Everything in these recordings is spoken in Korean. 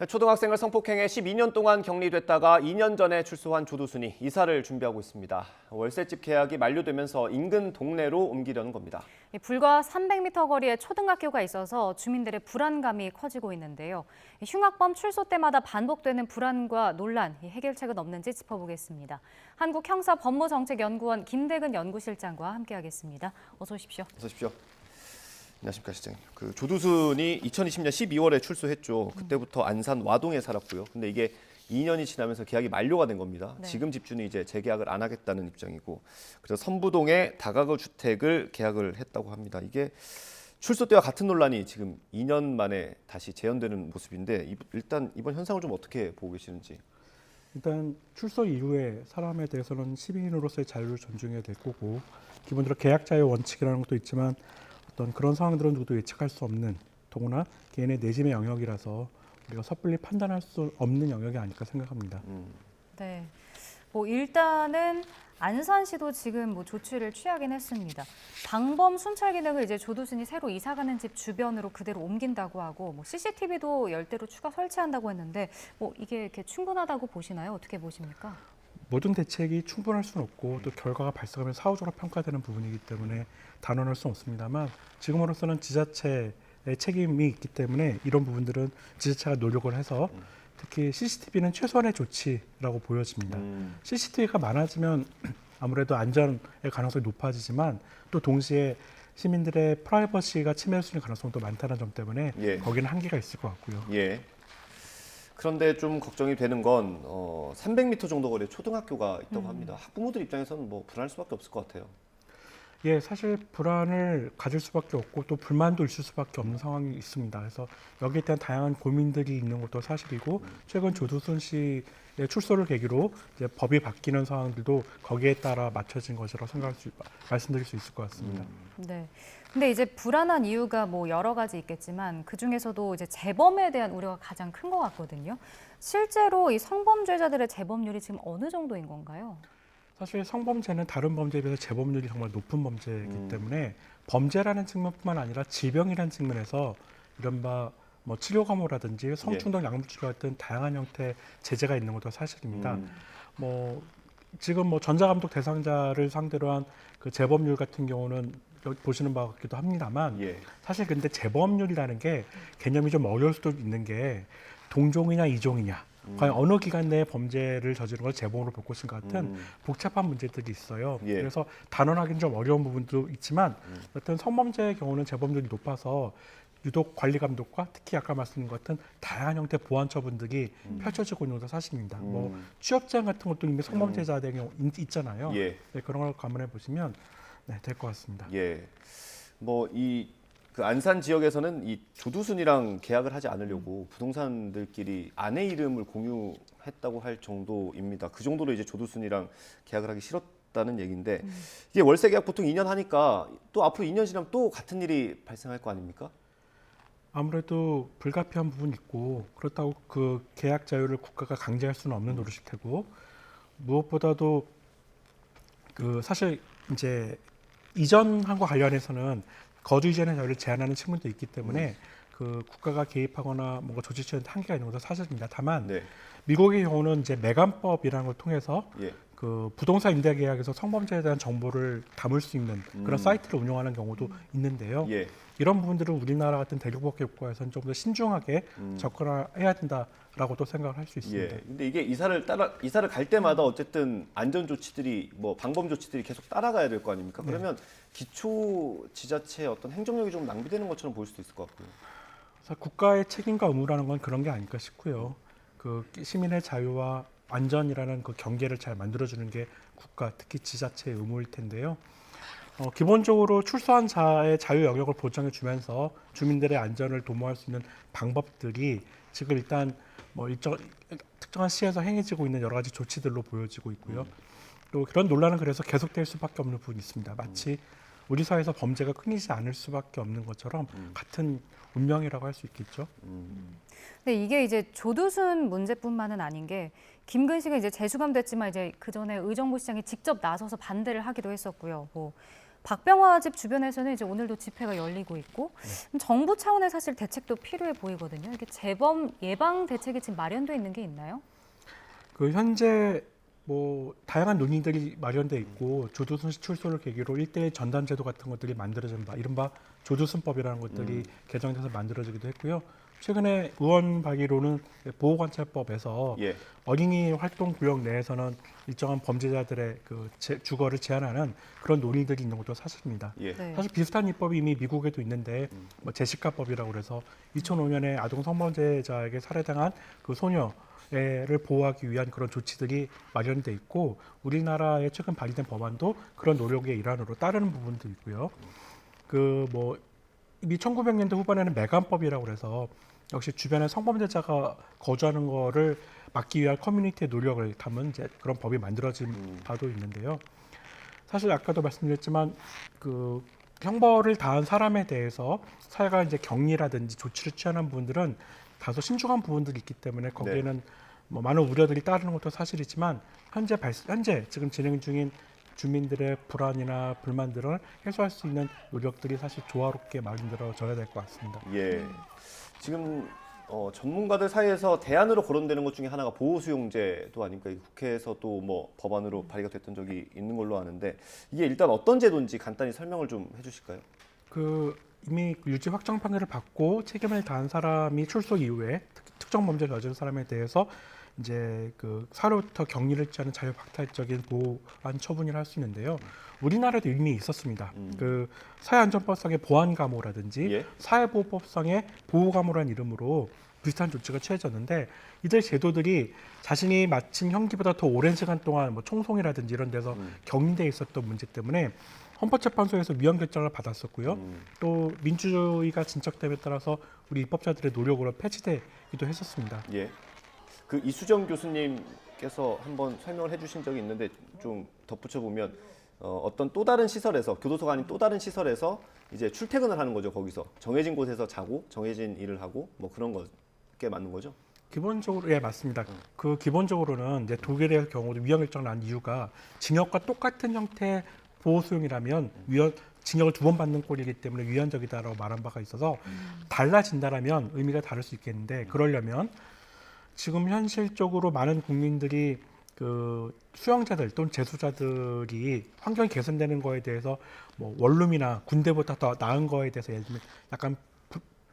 초등학생을 성폭행해 12년 동안 격리됐다가 2년 전에 출소한 조두순이 이사를 준비하고 있습니다. 월세집 계약이 만료되면서 인근 동네로 옮기려는 겁니다. 불과 300m 거리에 초등학교가 있어서 주민들의 불안감이 커지고 있는데요. 흉악범 출소 때마다 반복되는 불안과 논란, 해결책은 없는지 짚어보겠습니다. 한국형사법무정책연구원 김대근 연구실장과 함께하겠습니다. 어서 오십시오. 어서 오십시오. 안녕하십니까, 시장님. 조두순이 2020년 12월에 출소했죠. 그때부터 안산 와동에 살았고요. 근데 이게 2년이 지나면서 계약이 만료가 된 겁니다. 네. 지금 집주인이 이제 재계약을 안 하겠다는 입장이고, 그래서 선부동에 다가구 주택을 계약을 했다고 합니다. 이게 출소 때와 같은 논란이 지금 2년 만에 다시 재현되는 모습인데, 일단 이번 현상을 좀 어떻게 보고 계시는지. 일단 출소 이후에 사람에 대해서는 시민으로서의 자유를 존중해야 될 거고, 기본적으로 계약 자유 원칙이라는 것도 있지만 어떤 그런 상황들은 누구도 예측할 수 없는, 더구나 개인의 내심의 영역이라서 우리가 섣불리 판단할 수 없는 영역이 아닐까 생각합니다. 네, 일단은 안산시도 지금 조치를 취하긴 했습니다. 방범 순찰 기능을 이제 조두순이 새로 이사가는 집 주변으로 그대로 옮긴다고 하고, CCTV도 10대로 추가 설치한다고 했는데, 이게 이렇게 충분하다고 보시나요? 어떻게 보십니까? 모든 대책이 충분할 수는 없고 또 결과가 발생하면 사후적으로 평가되는 부분이기 때문에 단언할 수는 없습니다만, 지금으로서는 지자체의 책임이 있기 때문에 이런 부분들은 지자체가 노력을 해서, 특히 CCTV는 최소한의 조치라고 보여집니다. CCTV가 많아지면 아무래도 안전의 가능성이 높아지지만 또 동시에 시민들의 프라이버시가 침해될 수 있는 가능성도 많다는 점 때문에 거기는 한계가 있을 것 같고요. 예. 그런데 좀 걱정이 되는 건 300m 정도 거리에 초등학교가 있다고 합니다. 학부모들 입장에서는 불안할 수밖에 없을 것 같아요. 예, 사실 불안을 가질 수밖에 없고 또 불만도 있을 수밖에 없는 상황이 있습니다. 그래서 여기에 대한 다양한 고민들이 있는 것도 사실이고, 최근 조두순 씨의 출소를 계기로 이제 법이 바뀌는 상황들도 거기에 따라 맞춰진 것이라고 말씀드릴 수 있을 것 같습니다. 네. 근데 이제 불안한 이유가 여러 가지 있겠지만 그 중에서도 이제 재범에 대한 우려가 가장 큰 것 같거든요. 실제로 이 성범죄자들의 재범률이 지금 어느 정도인 건가요? 사실 성범죄는 다른 범죄에 비해서 재범률이 정말 높은 범죄이기 때문에 범죄라는 측면뿐만 아니라 질병이라는 측면에서 이른바 치료 감호라든지 성충동 약물 치료 같은 다양한 형태의 제재가 있는 것도 사실입니다. 지금 전자감독 대상자를 상대로 한 그 재범률 같은 경우는 여기 보시는 바와 같기도 합니다만, 사실 근데 재범률이라는 게 개념이 좀 어려울 수도 있는 게 동종이냐 이종이냐, 과연 어느 기간 내에 범죄를 저지른 걸 재범으로 볼 것인가 같은 복잡한 문제들이 있어요. 그래서 단언하기는 좀 어려운 부분도 있지만, 어떤 성범죄의 경우는 재범률이 높아서 유독 관리 감독과 특히 아까 말씀드린 것 같은 다양한 형태의 보완 처분들이 펼쳐지고 있는 것도 사실입니다. 취업 제한 같은 것도 이미 성범죄자들의 경우 있잖아요. 네, 그런 걸 감안해 보시면 될 것 같습니다. 그 안산 지역에서는 이 조두순이랑 계약을 하지 않으려고 부동산들끼리 아내 이름을 공유했다고 할 정도입니다. 그 정도로 이제 조두순이랑 계약을 하기 싫었다는 얘기인데, 이게 월세 계약 보통 2년 하니까 또 앞으로 2년 지나면 또 같은 일이 발생할 거 아닙니까? 아무래도 불가피한 부분이 있고, 그렇다고 그 계약 자유를 국가가 강제할 수는 없는 노릇일 테고, 무엇보다도 사실 이제 이전함과 관련해서는 거주 이전의 자유를 제한하는 측면도 있기 때문에 그 국가가 개입하거나 뭔가 조치 취하는 한계가 있는 것도 사실입니다. 다만 미국의 경우는 이제 매간법이라는 걸 통해서 그 부동산 임대 계약에서 성범죄에 대한 정보를 담을 수 있는 그런 사이트를 운영하는 경우도 있는데요. 이런 부분들은 우리나라 같은 대륙법계 국가에서는 좀 더 신중하게 접근해야 된다라고도 생각을 할 수 있습니다. 근데 이게 이사를 갈 때마다 어쨌든 안전 조치들이 방범 조치들이 계속 따라가야 될 거 아닙니까? 그러면 기초 지자체의 어떤 행정력이 좀 낭비되는 것처럼 보일 수도 있을 것 같고요. 그래서 국가의 책임과 의무라는 건 그런 게 아닐까 싶고요. 그 시민의 자유와 안전이라는 그 경계를 잘 만들어주는 게 국가, 특히 지자체의 의무일 텐데요. 기본적으로 출소한 자의 자유 영역을 보장해 주면서 주민들의 안전을 도모할 수 있는 방법들이 지금 일단 특정한 시에서 행해지고 있는 여러 가지 조치들로 보여지고 있고요. 또 그런 논란은 그래서 계속될 수밖에 없는 부분이 있습니다. 마치 우리 사회에서 범죄가 끊이지 않을 수밖에 없는 것처럼 같은 운명이라고 할 수 있겠죠. 근데 이게 이제 조두순 문제뿐만은 아닌 게, 김근식은 이제 재수감됐지만 이제 그 전에 의정부 시장이 직접 나서서 반대를 하기도 했었고요. 박병화 집 주변에서는 이제 오늘도 집회가 열리고 있고 정부 차원의 사실 대책도 필요해 보이거든요. 이게 재범 예방 대책이 지금 마련돼 있는 게 있나요? 그 현재 뭐 다양한 논의들이 마련돼 있고 조두순 씨 출소를 계기로 1대1 전담 제도 같은 것들이 만들어진 바 이른바 조두순법이라는 것들이 개정돼서 만들어지기도 했고요. 최근에 의원 발의로는 보호관찰법에서 예. 어린이 활동 구역 내에서는 일정한 범죄자들의 그 주거를 제한하는 그런 논의들이 있는 것도 사실입니다. 예. 네. 사실 비슷한 입법이 이미 미국에도 있는데 뭐 제시카법이라고 그래서 2005년에 아동 성범죄자에게 살해당한 그 소녀를 보호하기 위한 그런 조치들이 마련돼 있고 우리나라에 최근 발의된 법안도 그런 노력의 일환으로 따르는 부분도 있고요. 그 뭐 이미 1900년대 후반에는 매간법이라고 그래서 역시 주변에 성범죄자가 거주하는 거를 막기 위한 커뮤니티의 노력을 담은 이제 그런 법이 만들어진 바도 있는데요. 사실 아까도 말씀드렸지만 그 형벌을 다한 사람에 대해서 사회가 이제 격리라든지 조치를 취하는 부분들은 다소 신중한 부분들이 있기 때문에 거기에는 뭐 많은 우려들이 따르는 것도 사실이지만 현재 지금 진행 중인 주민들의 불안이나 불만들을 해소할 수 있는 노력들이 사실 조화롭게 만들어져야 될 것 같습니다. 예. 지금 전문가들 사이에서 대안으로 거론되는 것 중에 하나가 보호수용제도 아닙니까? 국회에서도 뭐 법안으로 발의가 됐던 적이 있는 걸로 아는데 이게 일단 어떤 제도인지 간단히 설명을 좀 해주실까요? 그 이미 유죄 확정 판결을 받고 책임을 다한 사람이 출소 이후에 특정 범죄를 저지른 사람에 대해서 이제 그 사회로부터 격리를 취하는 자유박탈적인 보호한 처분을 할 수 있는데요. 우리나라도 이미 있었습니다. 그 사회안전법상의 보안감호라든지 예. 사회보호법상의 보호감호라는 이름으로 비슷한 조치가 취해졌는데 이들 제도들이 자신이 마친 형기보다 더 오랜 시간 동안 뭐 총송이라든지 이런 데서 격리돼 있었던 문제 때문에 헌법재판소에서 위헌 결정을 받았었고요. 또 민주주의가 진척됨에 따라서 우리 입법자들의 노력으로 폐지되기도 했었습니다. 예. 그 이수정 교수님께서 한번 설명을 해주신 적이 있는데 좀 덧붙여 보면 어떤 또 다른 시설에서 교도소가 아닌 또 다른 시설에서 이제 출퇴근을 하는 거죠. 거기서 정해진 곳에서 자고 정해진 일을 하고 뭐 그런 거게 맞는 거죠. 기본적으로 예 맞습니다. 그 기본적으로는 이제 독일의 경우도 위헌 결정을 난 이유가 징역과 똑같은 형태의 보호수용이라면 징역을 2번 받는 꼴이기 때문에 위헌적이다라고 말한 바가 있어서 달라진다라면 의미가 다를 수 있겠는데 그러려면 지금 현실적으로 많은 국민들이 그 수용자들 또는 재수자들이 환경이 개선되는 거에 대해서 뭐 원룸이나 군대보다 더 나은 거에 대해서 예를 들면 약간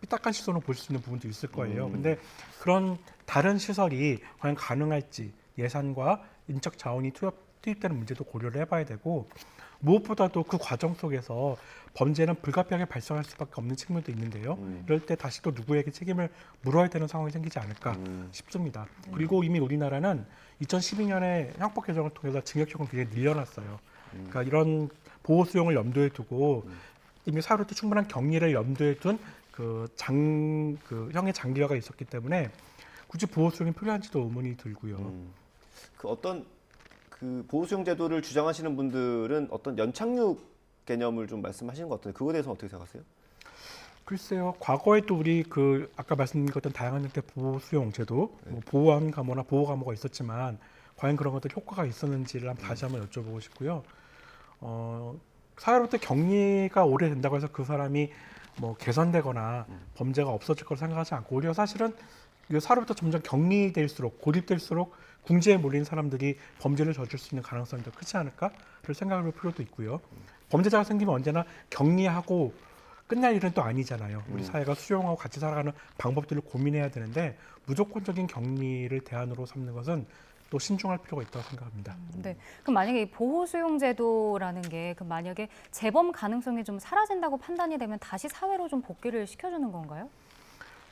삐딱한 시선으로 볼 수 있는 부분도 있을 거예요. 근데 그런 다른 시설이 과연 가능할지 예산과 인적 자원이 투입되는 문제도 고려를 해봐야 되고 무엇보다도 그 과정 속에서 범죄는 불가피하게 발생할 수밖에 없는 측면도 있는데요. 이럴 때 다시 또 누구에게 책임을 물어야 되는 상황이 생기지 않을까 싶습니다. 그리고 이미 우리나라는 2012년에 형법 개정을 통해서 징역형을 굉장히 늘려놨어요. 그러니까 이런 보호 수용을 염두에 두고 이미 사회로부터 충분한 격리를 염두에 둔 그 형의 장기화가 있었기 때문에 굳이 보호 수용이 필요한지도 의문이 들고요. 그 어떤 그 보호수용 제도를 주장하시는 분들은 어떤 연착륙 개념을 좀 말씀하시는 것 같은데 그거에 대해서 어떻게 생각하세요? 글쎄요, 과거에 또 우리 그 아까 말씀드린 것던 다양한 형태 보호 수용 제도, 뭐 보호한 감호나 보호 감호가 있었지만 과연 그런 것들 효과가 있었는지를 다시 한번 여쭤보고 싶고요. 사회로부터 격리가 오래된다고 해서 그 사람이 뭐 개선되거나 범죄가 없어질 걸 생각하지 않고 오히려 사실은 사회로부터 점점 격리될수록 고립될수록 궁지에 몰린 사람들이 범죄를 저질 수 있는 가능성이 더 크지 않을까를 생각할 필요도 있고요. 범죄자가 생기면 언제나 격리하고 끝날 일은 또 아니잖아요. 우리 사회가 수용하고 같이 살아가는 방법들을 고민해야 되는데 무조건적인 격리를 대안으로 삼는 것은 또 신중할 필요가 있다고 생각합니다. 네. 그럼 만약에 이 보호수용제도라는 게 그 만약에 재범 가능성이 좀 사라진다고 판단이 되면 다시 사회로 좀 복귀를 시켜주는 건가요?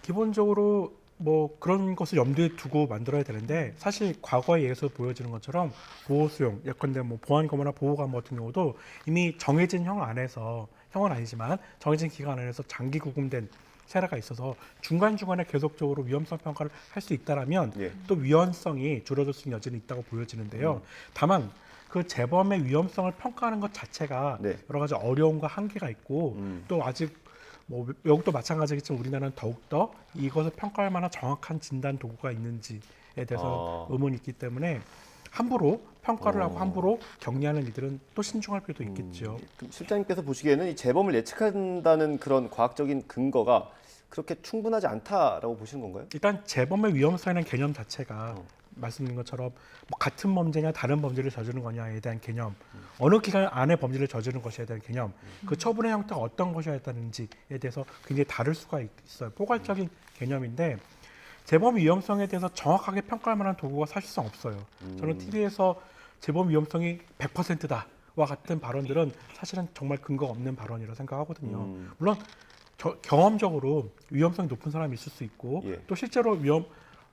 기본적으로 뭐 그런 것을 염두에 두고 만들어야 되는데 사실 과거에 의해서 보여지는 것처럼 보호수용, 예컨대 뭐 보안검이나 보호감 같은 경우도 이미 정해진 형 안에서 형은 아니지만 정해진 기간 안에서 장기 구금된 세례가 있어서 중간중간에 계속적으로 위험성 평가를 할 수 있다라면 또 위헌성이 줄어들 수 있는 여지는 있다고 보여지는데요. 다만 그 재범의 위험성을 평가하는 것 자체가 여러 가지 어려움과 한계가 있고 또 아직 뭐 외국도 마찬가지겠지만 우리나라는 더욱더 이것을 평가할 만한 정확한 진단 도구가 있는지에 대해서 의문이 있기 때문에 함부로 평가를 하고 함부로 격리하는 이들은 또 신중할 필요도 있겠죠. 그럼 실장님께서 보시기에는 이 재범을 예측한다는 그런 과학적인 근거가 그렇게 충분하지 않다라고 보시는 건가요? 일단 재범의 위험성이라는 개념 자체가 말씀드린 것처럼 뭐 같은 범죄냐 다른 범죄를 저지르는 거냐에 대한 개념, 어느 기간 안에 범죄를 저지르는 것에 대한 개념, 그 처분의 형태가 어떤 것이어야 되는지에 대해서 굉장히 다를 수가 있어요. 포괄적인 개념인데 재범 위험성에 대해서 정확하게 평가할 만한 도구가 사실상 없어요. 저는 TV에서 재범 위험성이 100%다와 같은 발언들은 사실은 정말 근거 없는 발언이라고 생각하거든요. 물론 경험적으로 위험성이 높은 사람이 있을 수 있고 예. 또 실제로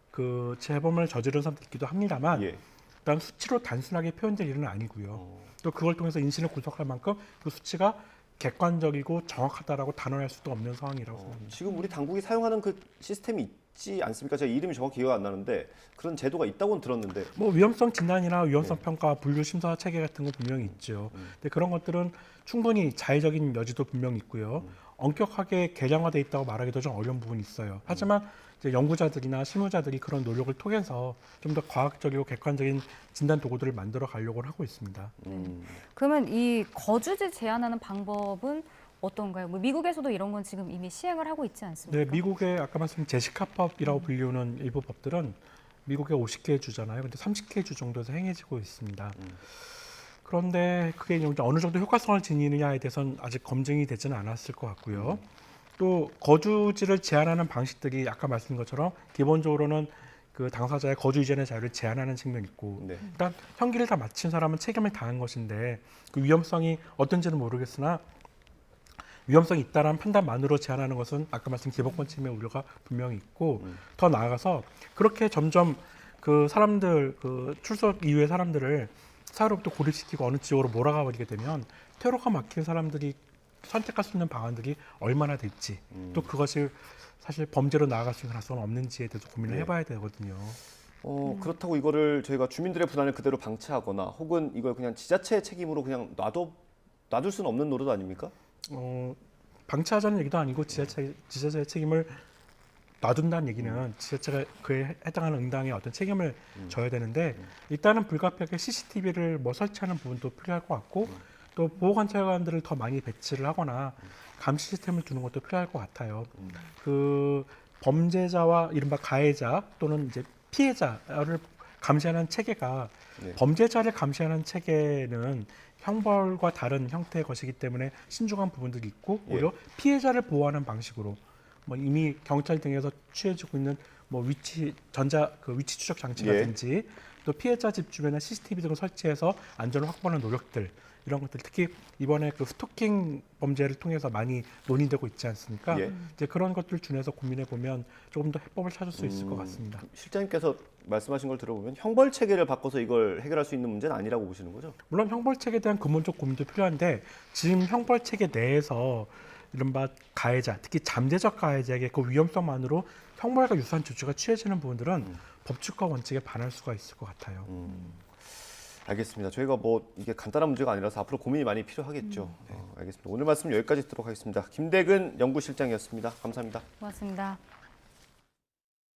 그 재범을 저지른 사람도 있기도 합니다만 예. 일단 수치로 단순하게 표현될 일은 아니고요. 또 그걸 통해서 인신을 분석할 만큼 그 수치가 객관적이고 정확하다라고 단언할 수도 없는 상황이라고 생각합니다. 지금 우리 당국이 사용하는 그 시스템이 있지 않습니까? 제가 이름이 정확히 기억 안 나는데 그런 제도가 있다고는 들었는데 뭐 위험성 진단이나 위험성 평가 분류 심사 체계 같은 거 분명히 있죠. 근데 그런 것들은 충분히 자의적인 여지도 분명히 있고요. 엄격하게 개량화돼 있다고 말하기도 좀 어려운 부분이 있어요. 하지만 이제 연구자들이나 실무자들이 그런 노력을 통해서 좀 더 과학적이고 객관적인 진단 도구들을 만들어 가려고 하고 있습니다. 그러면 이 거주지 제한하는 방법은 어떤가요? 뭐 미국에서도 이런 건 지금 이미 시행을 하고 있지 않습니까? 네, 미국의 아까 말씀드린 제시카법이라고 불리우는 일부 법들은 미국의 50개 주잖아요. 근데 30개 주 정도에서 행해지고 있습니다. 그런데 그게 이제 어느 정도 효과성을 지니느냐에 대해서는 아직 검증이 되지는 않았을 것 같고요. 또 거주지를 제한하는 방식들이 아까 말씀드린 것처럼 기본적으로는 그 당사자의 거주 이전의 자유를 제한하는 측면이 있고 네. 일단 형기를 다 마친 사람은 책임을 다한 것인데 그 위험성이 어떤지는 모르겠으나 위험성이 있다는 판단만으로 제한하는 것은 아까 말씀드린 기본권 침해 우려가 분명히 있고 더 나아가서 그렇게 점점 그 사람들 그 출석 이후의 사람들을 사회로부터 고립시키고 어느 지역으로 몰아가 버리게 되면 퇴로가 막힌 사람들이 선택할 수 있는 방안들이 얼마나 될지 또 그것이 사실 범죄로 나아갈 수 있는 가능성은 없는지에 대해서 고민을 해봐야 되거든요. 그렇다고 이거를 저희가 주민들의 불안을 그대로 방치하거나 혹은 이걸 그냥 지자체의 책임으로 그냥 놔둘 수는 없는 노릇 아닙니까? 방치하자는 얘기도 아니고 지자체의 책임을 놔둔다는 얘기는 지자체가 그에 해당하는 응당의 어떤 책임을 져야 되는데 일단은 불가피하게 CCTV를 뭐 설치하는 부분도 필요할 것 같고 또 보호관찰관들을 더 많이 배치를 하거나 감시 시스템을 두는 것도 필요할 것 같아요. 그 범죄자와 이른바 가해자 또는 이제 피해자를 감시하는 체계가 네. 범죄자를 감시하는 체계는 형벌과 다른 형태의 것이기 때문에 신중한 부분들이 있고 오히려 피해자를 보호하는 방식으로 뭐 이미 경찰 등에서 취해지고 있는 뭐 위치 추적 장치라든지 또 피해자 집 주변에 CCTV 등을 설치해서 안전을 확보하는 노력들 이런 것들 특히 이번에 그 스토킹 범죄를 통해서 많이 논의되고 있지 않습니까? 이제 그런 것들 중에서 고민해 보면 조금 더 해법을 찾을 수 있을 것 같습니다. 실장님께서 말씀하신 걸 들어보면 형벌 체계를 바꿔서 이걸 해결할 수 있는 문제는 아니라고 보시는 거죠? 물론 형벌 체계에 대한 근본적 고민도 필요한데 지금 형벌 체계 내에서 이른바 가해자, 특히 잠재적 가해자에게 그 위험성만으로 형벌과 유사한 조치가 취해지는 부분들은 법칙과 원칙에 반할 수가 있을 것 같아요. 알겠습니다. 저희가 뭐 이게 간단한 문제가 아니라서 앞으로 고민이 많이 필요하겠죠. 알겠습니다. 오늘 말씀 여기까지 듣도록 하겠습니다. 김대근 연구실장이었습니다. 감사합니다. 고맙습니다.